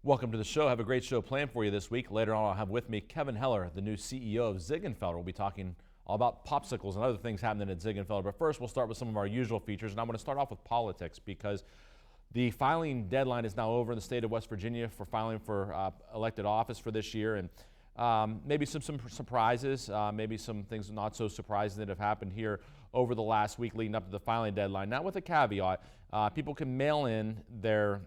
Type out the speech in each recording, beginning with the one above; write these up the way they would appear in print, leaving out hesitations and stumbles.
Welcome to the show. I have a great show planned for you this week. Later on, I'll have with me Kevin Heller, the new CEO of Ziegenfelder. We'll be talking all about popsicles and other things happening at Ziegenfelder. But first, we'll start with some of our usual features, and I'm going to start off with politics because the filing deadline is now over in the state of West Virginia for filing for elected office for this year, and maybe some surprises, maybe some things not so surprising that have happened here over the last week leading up to the filing deadline. Now, with a caveat, people can mail in their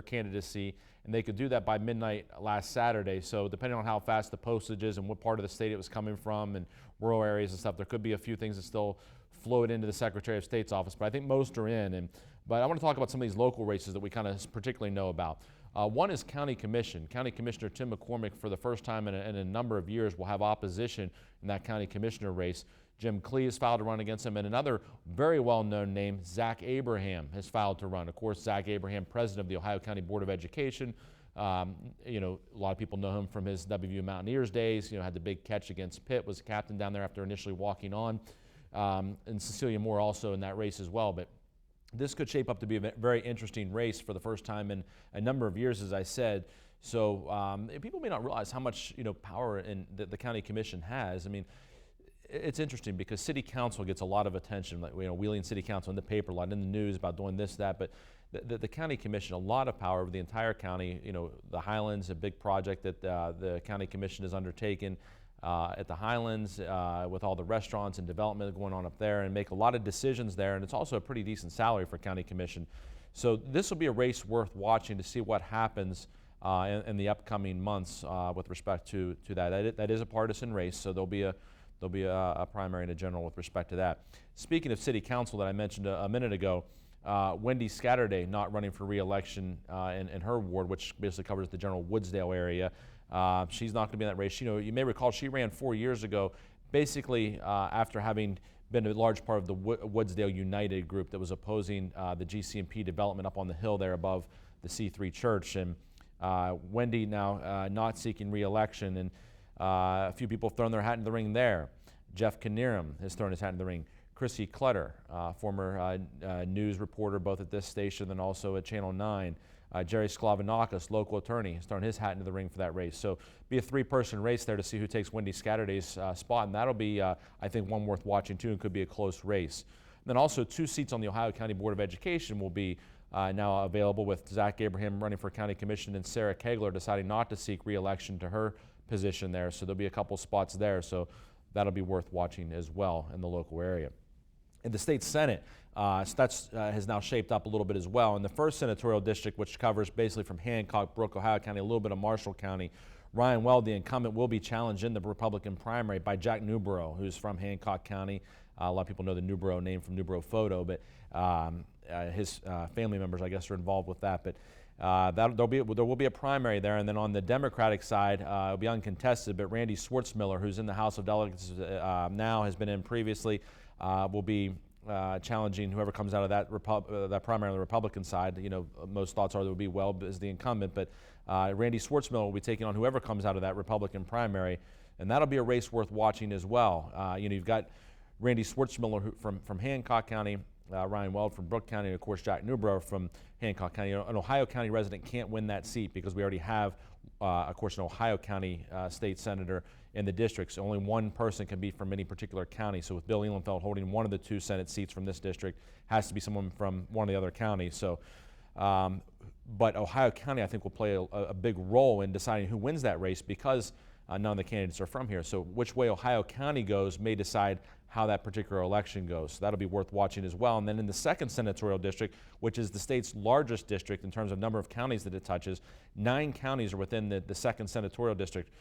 candidacy, and they could do that by midnight last Saturday. So depending on how fast the postage is and what part of the state it was coming from and rural areas and stuff, there could be a few things that still float into the Secretary of State's office, but I think most are in. But I want to talk about some of these local races that we kind of particularly know about. One is County Commission. County Commissioner Tim McCormick, for the first time in a number of years, will have opposition in that County Commissioner race. Jim Cleese filed to run against him, and another very well-known name, Zach Abraham, has filed to run. Of course, Zach Abraham, president of the Ohio County Board of Education. A lot of people know him from his WVU Mountaineers days. Had the big catch against Pitt, was captain down there after initially walking on. And Cecilia Moore also in that race as well. But this could shape up to be a very interesting race for the first time in a number of years, as I said. So people may not realize how much power the county commission has. I mean, it's interesting because city council gets a lot of attention, like Wheeling City Council in the paper, a lot in the news about doing this, that, but the county commission, a lot of power over the entire county. The Highlands, a big project that the county commission has undertaken at the Highlands with all the restaurants and development going on up there, and make a lot of decisions there, and it's also a pretty decent salary for county commission. So this will be a race worth watching to see what happens in the upcoming months with respect to that. That is a partisan race, so there'll be a primary and a general with respect to that. Speaking of city council that I mentioned a minute ago, Wendy Scatterday not running for re-election in her ward, which basically covers the general Woodsdale area. She's not going to be in that race. You may recall she ran 4 years ago, basically after having been a large part of the Woodsdale United group that was opposing the GCMP development up on the hill there above the C3 church. And Wendy now not seeking re-election, and a few people have thrown their hat in the ring there. Jeff Knierim has thrown his hat in the ring. Chrissy Clutter, former news reporter both at this station and also at Channel 9. Jerry Sklavonakis, local attorney, has thrown his hat into the ring for that race. So be a three-person race there to see who takes Wendy Scatterday's spot, and that'll be, I think, one worth watching too, and could be a close race. And then also 2 seats on the Ohio County Board of Education will be now available, with Zach Abraham running for county commission and Sarah Kegler deciding not to seek re-election to her position there. So there'll be a couple spots there, so that'll be worth watching as well in the local area. In the state Senate, that has now shaped up a little bit as well. In the first senatorial district, which covers basically from Hancock, Brooke, Ohio County, a little bit of Marshall County, Ryan Weld, the incumbent, will be challenged in the Republican primary by Jack Newborough, who's from Hancock County. A lot of people know the Newborough name from Newborough Photo, but his family members, I guess, are involved with that. But there will be a primary there, and then on the Democratic side, it'll be uncontested, but Randy Schwartzmiller, who's in the House of Delegates now, has been in previously, will be challenging whoever comes out of that primary on the Republican side. Most thoughts are there will be Weld as the incumbent, but Randy Schwartzmiller will be taking on whoever comes out of that Republican primary, and that'll be a race worth watching as well. You've got Randy Schwartzmiller from Hancock County, Ryan Weld from Brooke County, and of course Jack Newborough from Hancock County. An Ohio County resident can't win that seat because we already have, of course, an Ohio County state senator in the district. So only one person can be from any particular county. So with Bill Ehlenfeld holding one of the 2 Senate seats from this district, has to be someone from one of the other counties. So, but Ohio County, I think, will play a big role in deciding who wins that race because none of the candidates are from here. So which way Ohio County goes may decide how that particular election goes. So that'll be worth watching as well. And then in the second senatorial district, which is the state's largest district in terms of number of counties that it touches, 9 counties are within the second senatorial district,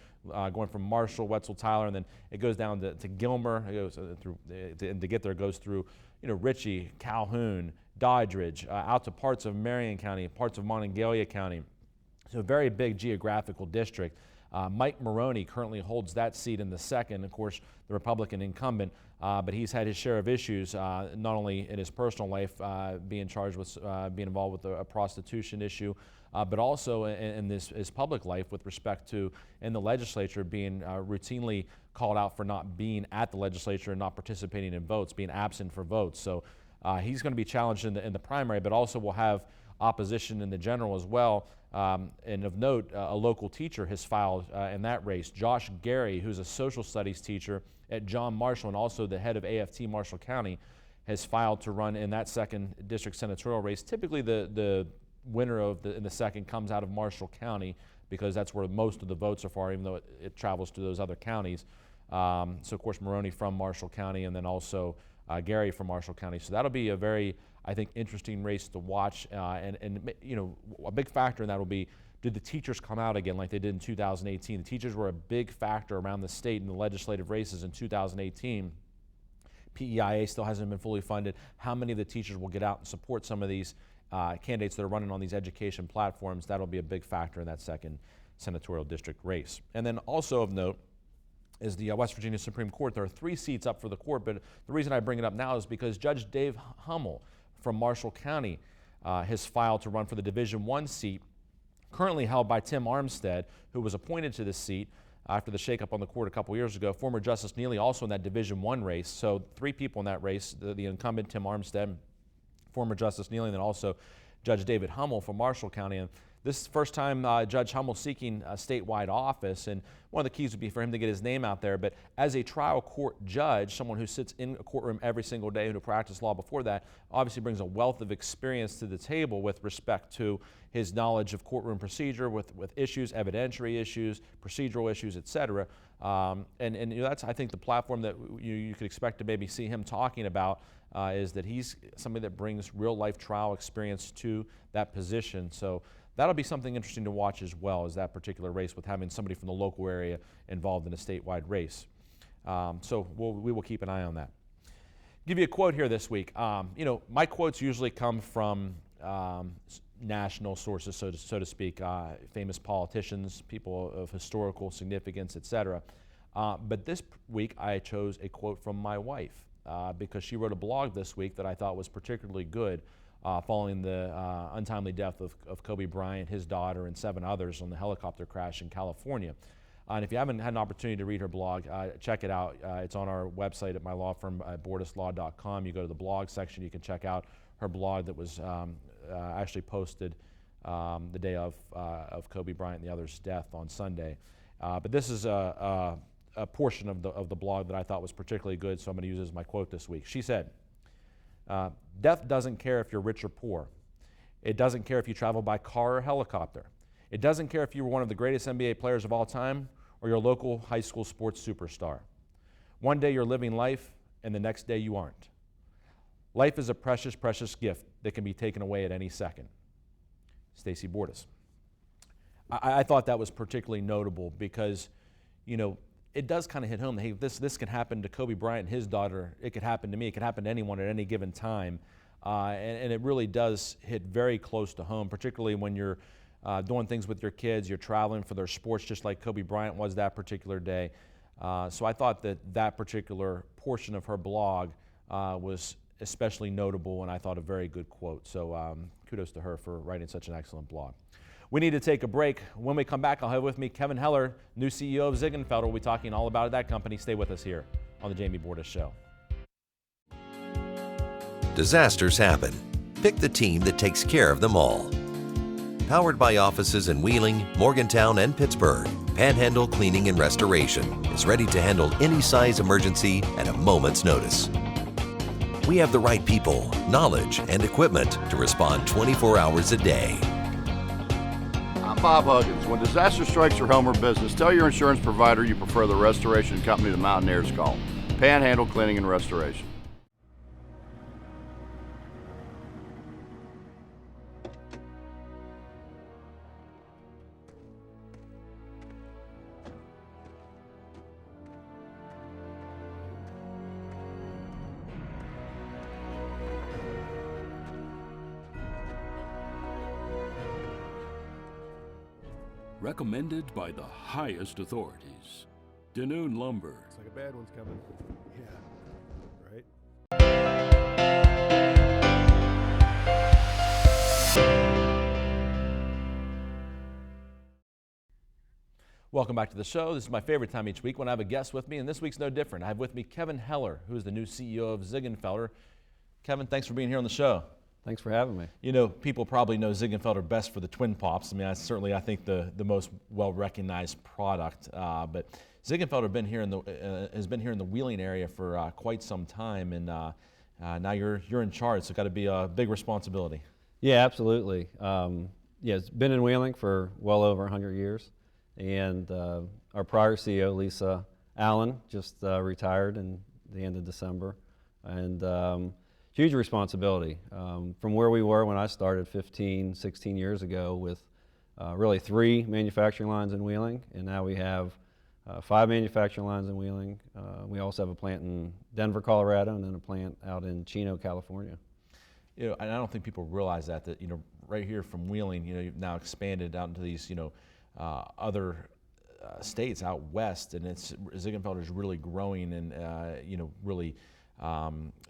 going from Marshall, Wetzel, Tyler, and then it goes down to Gilmer. It goes through, and to get there, it goes through Ritchie, Calhoun, Doddridge, out to parts of Marion County, parts of Monongalia County. So a very big geographical district. Mike Maroney currently holds that seat in the second, of course, the Republican incumbent, but he's had his share of issues, not only in his personal life, being charged with being involved with a prostitution issue, but also in his public life with respect to in the legislature being routinely called out for not being at the legislature and not participating in votes, being absent for votes. So he's going to be challenged in the primary, but also will have opposition in the general as well. And of note, a local teacher has filed in that race. Josh Gary, who's a social studies teacher at John Marshall and also the head of AFT Marshall County, has filed to run in that 2nd district senatorial race. Typically the winner in the 2nd comes out of Marshall County because that's where most of the votes are for, even though it travels to those other counties. So of course Maroney from Marshall County, and then also Gary from Marshall County. So that'll be a very, I think, interesting race to watch. And you know, a big factor in that will be, did the teachers come out again like they did in 2018? The teachers were a big factor around the state in the legislative races in 2018. PEIA still hasn't been fully funded. How many of the teachers will get out and support some of these candidates that are running on these education platforms? That'll be a big factor in that 2nd senatorial district race. And then also of note is the West Virginia Supreme Court. There are 3 seats up for the court, but the reason I bring it up now is because Judge Dave Hummel from Marshall County has filed to run for the Division I seat, currently held by Tim Armstead, who was appointed to this seat after the shakeup on the court a couple years ago. Former Justice Neely also in that Division I race. So 3 people in that race, the incumbent Tim Armstead, former Justice Neely, and then also Judge David Hummel from Marshall County. And this is the first time Judge Hummel seeking a statewide office, and one of the keys would be for him to get his name out there. But as a trial court judge, someone who sits in a courtroom every single day, who practiced law before that, obviously brings a wealth of experience to the table with respect to his knowledge of courtroom procedure, with issues, evidentiary issues, procedural issues, et cetera. And you know, that's, I think, the platform that you could expect to maybe see him talking about, is that he's somebody that brings real life trial experience to that position. So that'll be something interesting to watch as well, as that particular race, with having somebody from the local area involved in a statewide race. So we will keep an eye on that. Give you a quote here this week. You know, my quotes usually come from national sources, so to speak, famous politicians, people of historical significance, etc. But this week I chose a quote from my wife because she wrote a blog this week that I thought was particularly good, following the untimely death of Kobe Bryant, his daughter, and 7 others on the helicopter crash in California. And if you haven't had an opportunity to read her blog, check it out. It's on our website at my law firm at bordaslaw.com. You go to the blog section, you can check out her blog that was actually posted the day of Kobe Bryant and the others' death on Sunday. But this is a portion of the blog that I thought was particularly good, so I'm going to use it as my quote this week. She said, "Death doesn't care if you're rich or poor. It doesn't care if you travel by car or helicopter. It doesn't care if you were one of the greatest NBA players of all time or your local high school sports superstar. One day you're living life, and the next day you aren't. Life is a precious, precious gift that can be taken away at any second." Stacey Bordas. I thought that was particularly notable because, you know, it does kind of hit home. Hey, this can happen to Kobe Bryant and his daughter. It could happen to me. It could happen to anyone at any given time. And it really does hit very close to home, particularly when you're doing things with your kids, you're traveling for their sports, just like Kobe Bryant was that particular day. So I thought that particular portion of her blog was especially notable, and I thought a very good quote. So kudos to her for writing such an excellent blog. We need to take a break. When we come back, I'll have with me Kevin Heller, new CEO of Ziegenfelder. We'll be talking all about that company. Stay with us here on the Jamie Bordas Show. Disasters happen. Pick the team that takes care of them all. Powered by offices in Wheeling, Morgantown, and Pittsburgh, Panhandle Cleaning and Restoration is ready to handle any size emergency at a moment's notice. We have the right people, knowledge, and equipment to respond 24 hours a day. I'm Bob Huggins. When disaster strikes your home or business, tell your insurance provider you prefer the restoration company the Mountaineers call, Panhandle Cleaning and Restoration. Recommended by the highest authorities. Danoon Lumber. Looks like a bad one's coming. Yeah. Right? Welcome back to the show. This is my favorite time each week when I have a guest with me, and this week's no different. I have with me Kevin Heller, who is the new CEO of Ziegenfelder. Kevin, thanks for being here on the show. Thanks for having me. You know, people probably know Ziegenfelder best for the Twin Pops. I mean, that's certainly, I think, the most well-recognized product. But Ziegenfelder has been here in the Wheeling area for quite some time, and now you're in charge, so it's got to be a big responsibility. Yeah, absolutely. Yeah, it's been in Wheeling for well over 100 years, and our prior CEO, Lisa Allen, just retired in the end of December, and huge responsibility. From where we were when I started 15, 16 years ago with really 3 manufacturing lines in Wheeling, and now we have 5 manufacturing lines in Wheeling. We also have a plant in Denver, Colorado, and then a plant out in Chino, California. You know, and I don't think people realize that you know, right here from Wheeling, you know, you've now expanded out into these, you know, other states out west, and Ziegenfelder is really growing and you know, really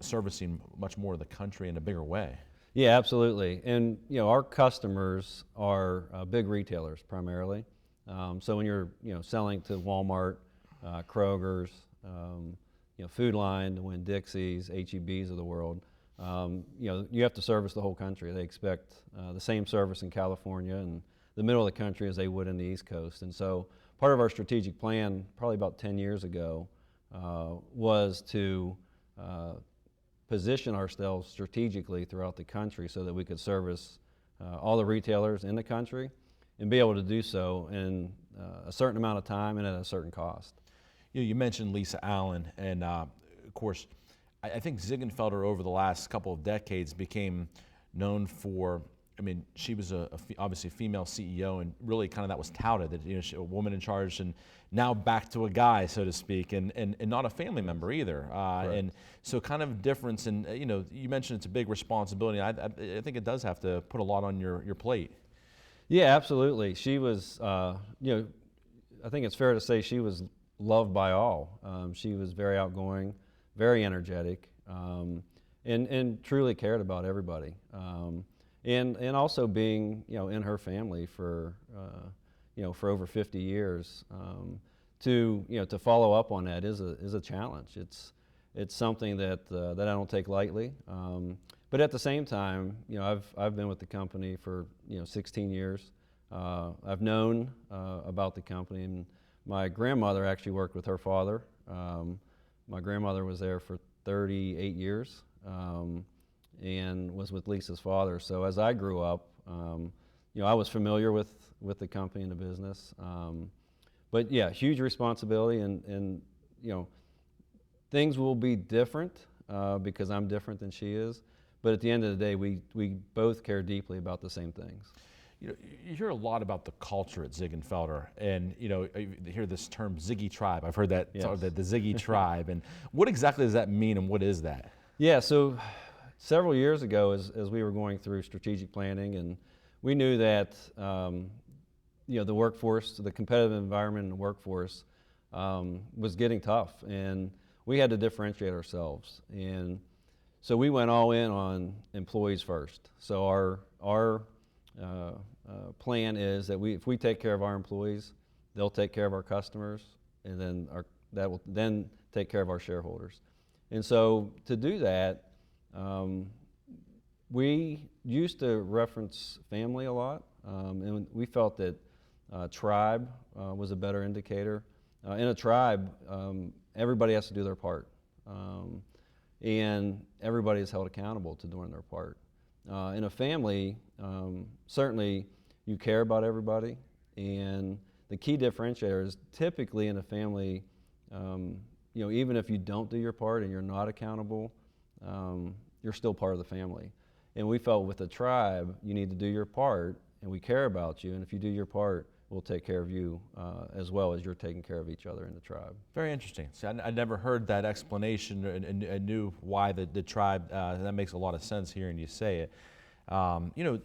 servicing much more of the country in a bigger way. Yeah, absolutely. And you know, our customers are big retailers primarily. So when you're selling to Walmart, Kroger's, Food Line, the Winn-Dixie's, H-E-B's of the world, you have to service the whole country. They expect the same service in California and the middle of the country as they would in the East Coast. And so part of our strategic plan, probably about 10 years ago, was to position ourselves strategically throughout the country so that we could service all the retailers in the country and be able to do so in a certain amount of time and at a certain cost. You mentioned Lisa Allen, and of course, I think Ziegenfelder over the last couple of decades became known for, I mean, she was obviously a female CEO, and really kind of that was touted, that a woman in charge, and now back to a guy, so to speak, and not a family member either. And so kind of difference, and you mentioned it's a big responsibility. I think it does have to put a lot on your plate. Yeah, absolutely. She was, I think it's fair to say she was loved by all. She was very outgoing, very energetic, and truly cared about everybody. And also being, in her family for over 50 years, to follow up on that is a challenge. It's something that I don't take lightly. But at the same time, I've been with the company for 16 years. I've known about the company, and my grandmother actually worked with her father. My grandmother was there for 38 years. And was with Lisa's father. So as I grew up, I was familiar with the company and the business. But yeah, huge responsibility, and things will be different because I'm different than she is. But at the end of the day, we both care deeply about the same things. You hear a lot about the culture at Ziegenfelder, and you hear this term Zieggy Tribe. I've heard that, Yes. the Zieggy Tribe. And what exactly does that mean, and what is that? Yeah, so several years ago, as we were going through strategic planning, and we knew that the workforce, the competitive environment in the workforce was getting tough, and we had to differentiate ourselves. And so we went all in on employees first. So our plan is that if we take care of our employees, they'll take care of our customers, and then that will then take care of our shareholders. And so to do that, we used to reference family a lot, and we felt that tribe was a better indicator. In a tribe, everybody has to do their part, and everybody is held accountable to doing their part. In a family, certainly you care about everybody, and the key differentiator is typically in a family, even if you don't do your part and you're not accountable, you're still part of the family. And we felt with the tribe, you need to do your part, and we care about you, and if you do your part, we'll take care of you as well as you're taking care of each other in the tribe. Very interesting. See, I never heard that explanation, and knew why the tribe. That makes a lot of sense hearing you say it.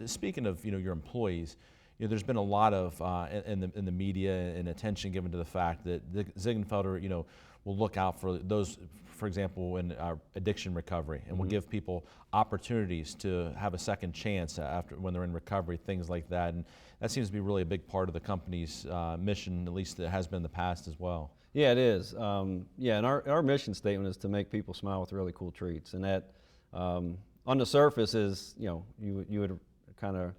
Speaking of your employees, there's been a lot of in the media and attention given to the fact that the Ziegenfelder will look out for those, for example, in our addiction recovery, and will give people opportunities to have a second chance after when they're in recovery, things like that. And that seems to be really a big part of the company's mission, at least it has been in the past as well. Yeah, it is. And our mission statement is to make people smile with really cool treats, and that on the surface is, you would kind of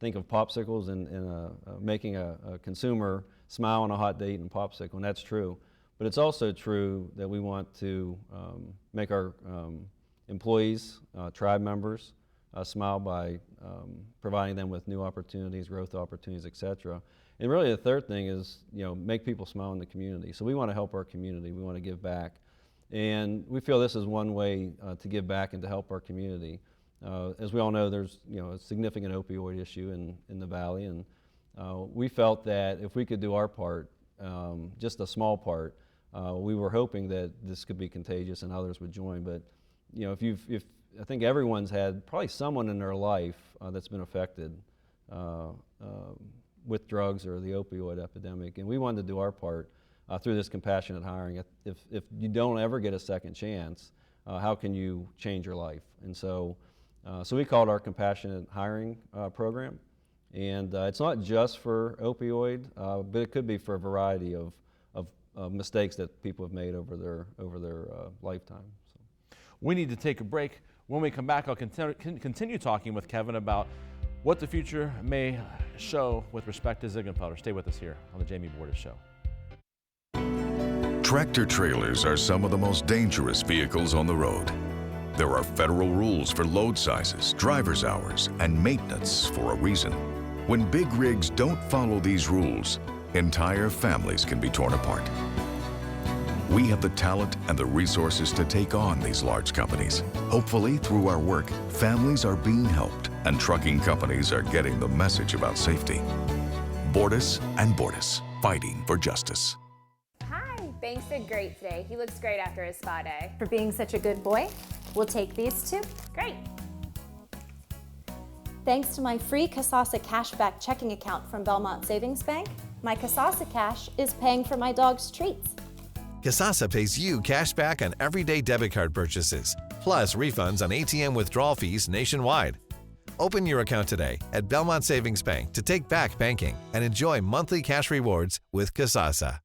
think of popsicles and making a consumer smile on a hot date and popsicle, and that's true. But it's also true that we want to make our employees, tribe members, smile by providing them with new opportunities, growth opportunities, et cetera. And really the third thing is, make people smile in the community. So we want to help our community. We want to give back. And we feel this is one way to give back and to help our community. As we all know, there's a significant opioid issue in the Valley, and we felt that if we could do our part, just a small part, we were hoping that this could be contagious and others would join. But if I think everyone's had probably someone in their life that's been affected with drugs or the opioid epidemic, and we wanted to do our part through this compassionate hiring. If you don't ever get a second chance, how can you change your life? And so we called our compassionate hiring program, and it's not just for opioid, but it could be for a variety of mistakes that people have made over their lifetime. So. We need to take a break. When we come back, I'll continue talking with Kevin about what the future may show with respect to Ziegenfelder. Stay with us here on the Jamie Bordas Show. Tractor trailers are some of the most dangerous vehicles on the road. There are federal rules for load sizes, driver's hours, and maintenance for a reason. When big rigs don't follow these rules, entire families can be torn apart. We have the talent and the resources to take on these large companies. Hopefully, through our work, families are being helped and trucking companies are getting the message about safety. Bordas and Bordas, fighting for justice. Hi, Banks did great today. He looks great after his spa day. For being such a good boy, we'll take these two. Great. Thanks to my free Casasa cashback checking account from Belmont Savings Bank, my Casasa cash is paying for my dog's treats. Casasa pays you cash back on everyday debit card purchases, plus refunds on ATM withdrawal fees nationwide. Open your account today at Belmont Savings Bank to take back banking and enjoy monthly cash rewards with Casasa.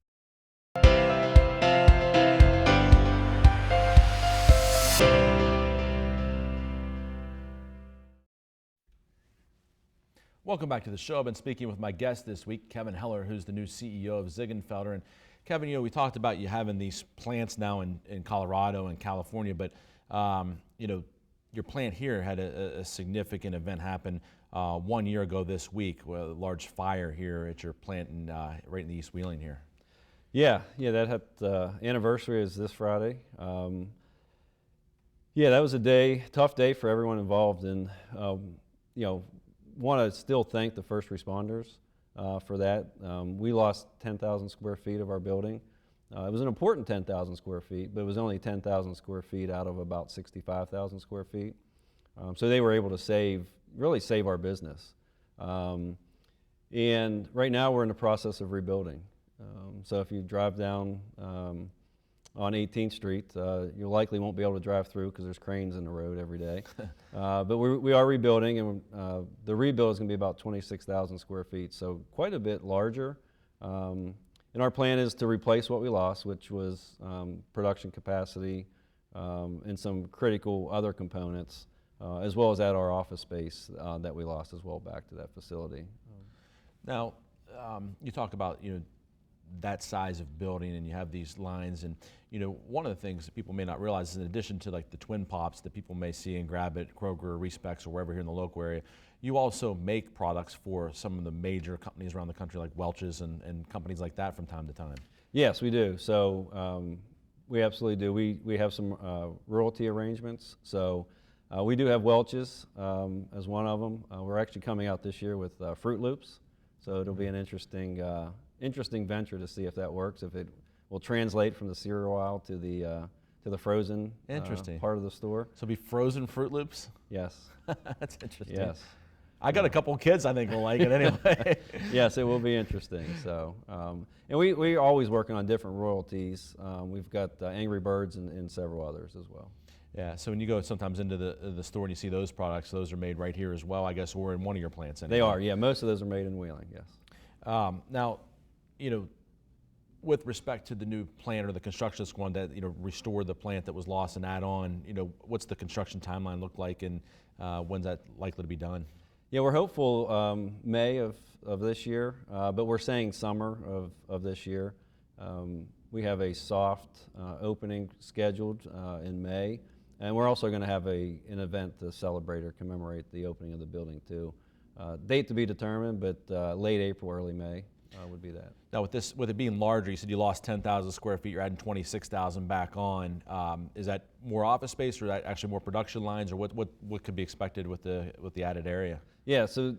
Welcome back to the show. I've been speaking with my guest this week, Kevin Heller, who's the new CEO of Ziegenfelder. And Kevin, we talked about you having these plants now in Colorado and California, but your plant here had a significant event happen 1 year ago this week, with a large fire here at your plant right in the East Wheeling here. Yeah, that had anniversary is this Friday. That was a tough day for everyone involved, and want to still thank the first responders for that. We lost 10,000 square feet of our building. It was an important 10,000 square feet, but it was only 10,000 square feet out of about 65,000 square feet. So they were able to really save our business. And right now we're in the process of rebuilding. So if you drive down on 18th Street, you likely won't be able to drive through because there's cranes in the road every day. But we are rebuilding, and the rebuild is going to be about 26,000 square feet, so quite a bit larger. And our plan is to replace what we lost, which was production capacity and some critical other components, as well as add our office space that we lost as well back to that facility. Now, you talk about that size of building, and you have these lines, and one of the things that people may not realize is, in addition to like the twin pops that people may see and grab at Kroger, Respecs, or wherever here in the local area, you also make products for some of the major companies around the country, like Welch's and companies like that from time to time. Yes, we do. So we absolutely do. We have some royalty arrangements. So we do have Welch's as one of them. We're actually coming out this year with Fruit Loops, so it'll be an interesting venture to see if that works, if it will translate from the cereal aisle to the frozen part of the store. So it'll be frozen Fruit Loops? Yes. That's interesting. Yes. I got a couple kids I think will like it anyway. Yes, it will be interesting. So, and we're always working on different royalties. We've got Angry Birds and several others as well. Yeah, so when you go sometimes into the store and you see those products, those are made right here as well, I guess, or in one of your plants anyway. They are, yeah. Most of those are made in Wheeling, yes. Now, with respect to the new plant or the construction that's going to, restore the plant that was lost and add on, what's the construction timeline look like, and when's that likely to be done? Yeah, we're hopeful May of this year, but we're saying summer of this year. We have a soft opening scheduled in May, and we're also going to have an event to celebrate or commemorate the opening of the building too. Date to be determined, but late April, early May would be that. Now with it being larger, you said you lost 10,000 square feet, you're adding 26,000 back on. Is that more office space, or is that actually more production lines, or what could be expected with the added area? Yeah, so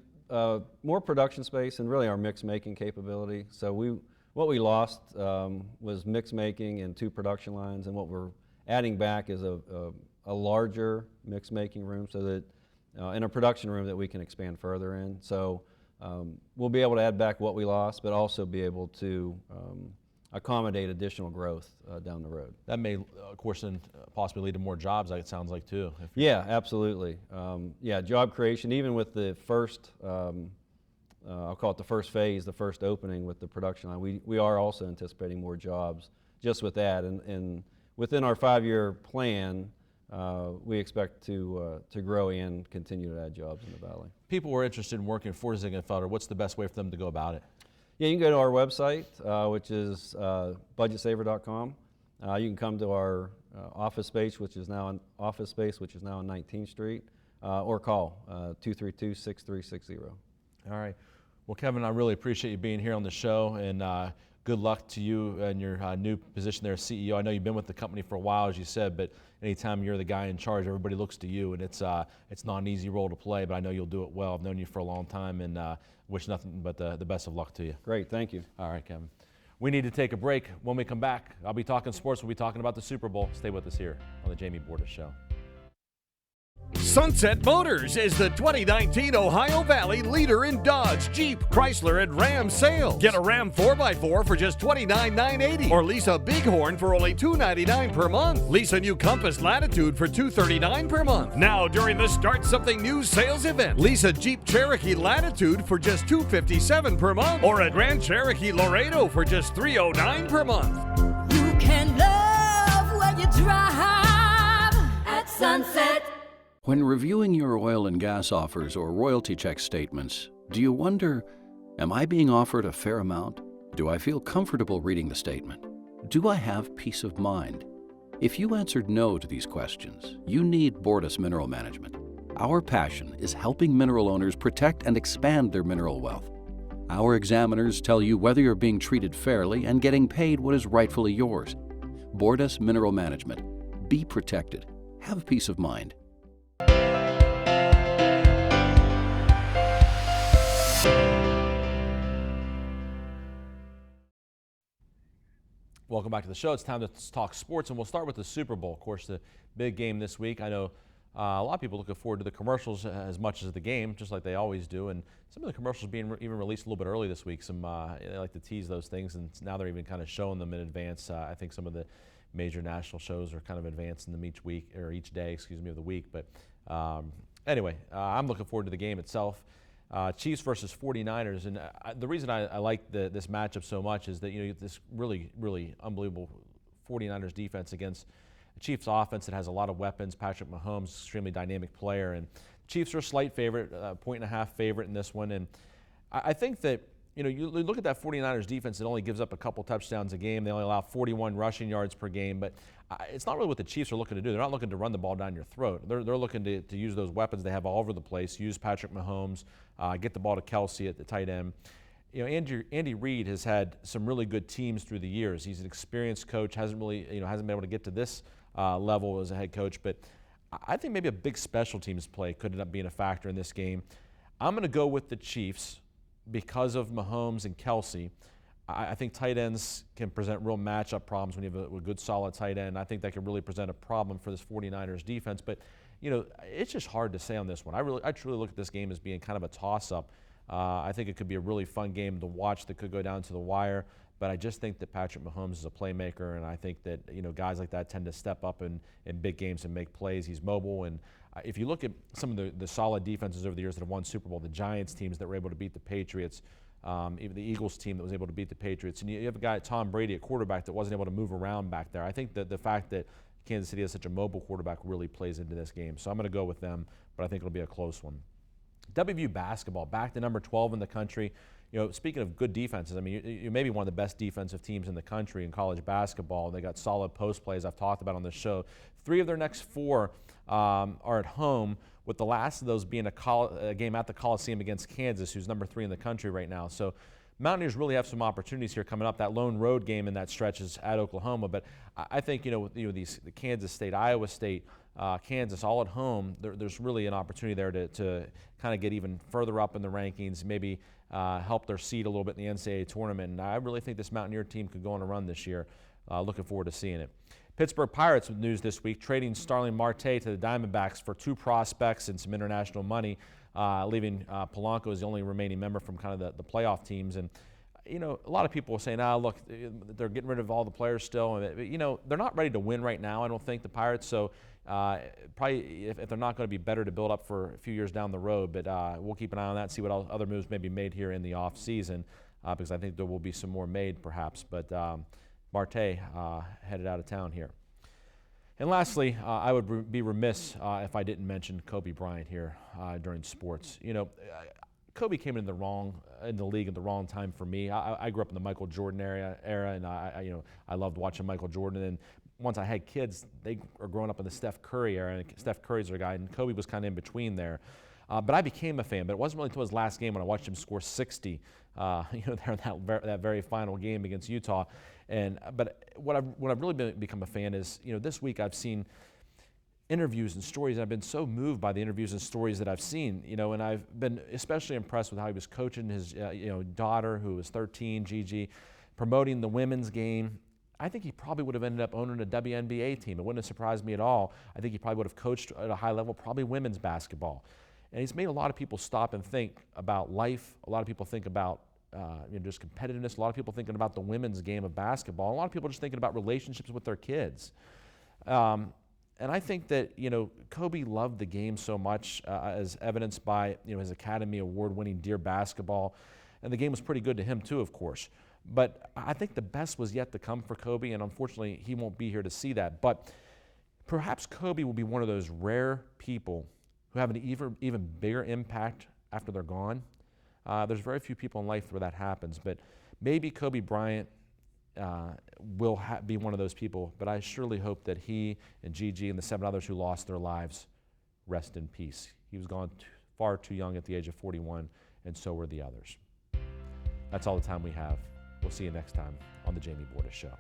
more production space and really our mix making capability. So what we lost was mix making and 2 production lines, and what we're adding back is a larger mix making room, so that in a production room that we can expand further in. So we'll be able to add back what we lost, but also be able to accommodate additional growth down the road. That may, of course, then possibly lead to more jobs, it sounds like, too. Yeah, absolutely. Yeah, job creation, even with the first, I'll call it the first phase, the first opening with the production line, we are also anticipating more jobs just with that. And within our 5-year plan, we expect to grow and continue to add jobs in the valley. People who are interested in working for Ziegenfelder, what's the best way for them to go about it? Yeah, you can go to our website, which is budgetsaver.com. You can come to our office space, which is now on 19th Street, or call 232-6360. All right. Well, Kevin, I really appreciate you being here on the show, and good luck to you and your new position there as CEO. I know you've been with the company for a while, as you said, but anytime you're the guy in charge, everybody looks to you, and it's not an easy role to play, but I know you'll do it well. I've known you for a long time, and wish nothing but the best of luck to you. Great, thank you. All right, Kevin. We need to take a break. When we come back, I'll be talking sports. We'll be talking about the Super Bowl. Stay with us here on the Jamie Bordas Show. Sunset Motors is the 2019 Ohio Valley leader in Dodge, Jeep, Chrysler, and Ram sales. Get a Ram 4x4 for just $29,980, or lease a Bighorn for only $299 per month. Lease a new Compass Latitude for $239 per month. Now, during the Start Something New sales event, lease a Jeep Cherokee Latitude for just $257 per month, or a Grand Cherokee Laredo for just $309 per month. You can love where you drive at Sunset. When reviewing your oil and gas offers or royalty check statements, do you wonder, am I being offered a fair amount? Do I feel comfortable reading the statement? Do I have peace of mind? If you answered no to these questions, you need Bordas Mineral Management. Our passion is helping mineral owners protect and expand their mineral wealth. Our examiners tell you whether you're being treated fairly and getting paid what is rightfully yours. Bordas Mineral Management. Be protected. Have peace of mind. Welcome back to the show. It's time to talk sports, and we'll start with the Super Bowl. Of course, the big game this week. I know a lot of people looking forward to the commercials as much as the game, just like they always do. And some of the commercials being even released a little bit early this week. They like to tease those things, and now they're even kind of showing them in advance. I think some of the major national shows are kind of advancing them each week, or each day, excuse me, of the week. But anyway, I'm looking forward to the game itself. Chiefs versus 49ers, and the reason I like this matchup so much is that you get this really, really unbelievable 49ers defense against a Chiefs offense that has a lot of weapons. Patrick Mahomes, extremely dynamic player, and Chiefs are a slight favorite, 1.5 favorite in this one. And I think that you look at that 49ers defense, it only gives up a couple touchdowns a game. They only allow 41 rushing yards per game, but it's not really what the Chiefs are looking to do. They're not looking to run the ball down your throat. They're looking to use those weapons they have all over the place, use Patrick Mahomes, get the ball to Kelsey at the tight end. Andy Reid has had some really good teams through the years. He's an experienced coach, hasn't been able to get to this level as a head coach, but I think maybe a big special teams play could end up being a factor in this game. I'm going to go with the Chiefs because of Mahomes and Kelsey. I think tight ends can present real matchup problems when you have a good, solid tight end. I think that could really present a problem for this 49ers defense. But, it's just hard to say on this one. I truly look at this game as being kind of a toss-up. I think it could be a really fun game to watch that could go down to the wire. But I just think that Patrick Mahomes is a playmaker, and I think that guys like that tend to step up in big games and make plays. He's mobile, and if you look at some of the solid defenses over the years that have won Super Bowl, the Giants teams that were able to beat the Patriots, even the Eagles team that was able to beat the Patriots. And you have a guy, Tom Brady, at quarterback that wasn't able to move around back there. I think that the fact that Kansas City has such a mobile quarterback really plays into this game. So I'm going to go with them, but I think it'll be a close one. WVU basketball, back to number 12 in the country. You know, speaking of good defenses, I mean, you may be one of the best defensive teams in the country in college basketball. They got solid post plays I've talked about on this show. 3 of their next 4 are at home, with the last of those being a game at the Coliseum against Kansas, who's number 3 in the country right now. So Mountaineers really have some opportunities here coming up. That lone road game in that stretch is at Oklahoma, but I think the Kansas State, Iowa State, Kansas, all at home. There's really an opportunity there to kind of get even further up in the rankings, maybe help their seed a little bit in the NCAA tournament. And I really think this Mountaineer team could go on a run this year. Looking forward to seeing it. Pittsburgh Pirates with news this week, trading Starling Marte to the Diamondbacks for 2 prospects and some international money, leaving Polanco as the only remaining member from kind of the playoff teams. And, you know, a lot of people are saying, look, they're getting rid of all the players still. And, you know, they're not ready to win right now, I don't think, the Pirates. So probably if they're not going to be better to build up for a few years down the road. But we'll keep an eye on that and see what other moves may be made here in the offseason, because I think there will be some more made perhaps. But Marte headed out of town here. And lastly, I would be remiss if I didn't mention Kobe Bryant here during sports. You know, Kobe came in the league at the wrong time for me. I grew up in the Michael Jordan era, and I loved watching Michael Jordan. And once I had kids, they are growing up in the Steph Curry era, and Steph Curry's their guy, and Kobe was kind of in between there. But I became a fan. But it wasn't really until his last game when I watched him score 60. There in that very final game against Utah. But what I've really become a fan is, this week I've seen interviews and stories. I've been so moved by the interviews and stories that I've seen, and I've been especially impressed with how he was coaching his daughter, who was 13, Gigi, promoting the women's game. I think he probably would have ended up owning a WNBA team. It wouldn't have surprised me at all. I think he probably would have coached at a high level, probably women's basketball. And he's made a lot of people stop and think about life. A lot of people think about just competitiveness. A lot of people thinking about the women's game of basketball. A lot of people just thinking about relationships with their kids. And I think that, Kobe loved the game so much, as evidenced by, his Academy Award-winning Dear Basketball. And the game was pretty good to him too, of course. But I think the best was yet to come for Kobe, and unfortunately he won't be here to see that. But perhaps Kobe will be one of those rare people who have an even bigger impact after they're gone. There's very few people in life where that happens, but maybe Kobe Bryant will be one of those people, but I surely hope that he and Gigi and the 7 others who lost their lives rest in peace. He was gone far too young at the age of 41, and so were the others. That's all the time we have. We'll see you next time on The Jamie Bordas Show.